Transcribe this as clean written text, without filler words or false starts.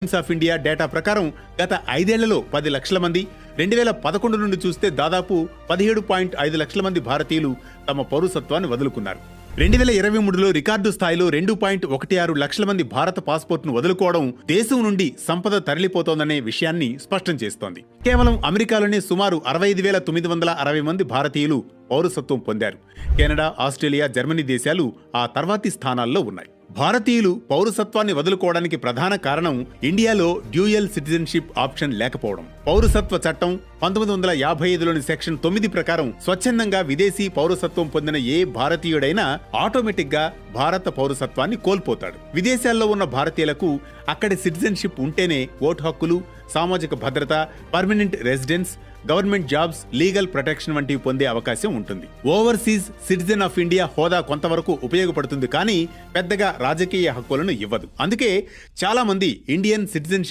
Times of India data ప్రకారం గత 5 ఏళ్లలో 10 లక్షల మంది, 2011 నుండి చూస్తే దాదాపు 17.5 లక్షల మంది భారతీయులు తమ పౌరసత్వాన్ని వదులుకున్నారు. 2023లో రికార్డు స్థాయిలో 2.16 లక్షల మంది భారత పాస్పోర్ట్ను వదులుకోవడం దేశం నుండి సంపద తరలిపోతోందనే విషయాన్ని స్పష్టం చేస్తోంది. కేవలం అమెరికాలోనే సుమారు 65,960 మంది భారతీయులు పౌరసత్వం పొందారు. కెనడా, ఆస్ట్రేలియా, జర్మనీ దేశాలు ఆ తర్వాతి స్థానాల్లో ఉన్నాయి. భారతీయులు పౌరసత్వాన్ని వదులుకోవడానికి ప్రధాన కారణం ఇండియాలో డ్యూయల్ సిటిజన్షిప్ ఆప్షన్ లేకపోవడం. పౌరసత్వ చట్టం 1955లోని సెక్షన్ 9 ప్రకారం స్వచ్ఛందంగా విదేశీ పౌరసత్వం పొందిన ఏ భారతీయుడైనా ఆటోమేటిక్ గా భారత పౌరసత్వాన్ని కోల్పోతాడు. విదేశాల్లో ఉన్న భారతీయులకు అక్కడి సిటిజన్షిప్ ఉంటేనే ఓటు హక్కులు, సామాజిక భద్రత, permanent residence, government jobs, legal protection వంటివి పొందే అవకాశం ఉంటుంది. ఓవర్సీస్ సిటిజన్ ఆఫ్ ఇండియా హోదా కొంతవరకు ఉపయోగపడుతుంది, కానీ పెద్దగా రాజకీయ హక్కులను ఇవ్వదు. అందుకే చాలా మంది ఇండియన్ సిటిజన్షిప్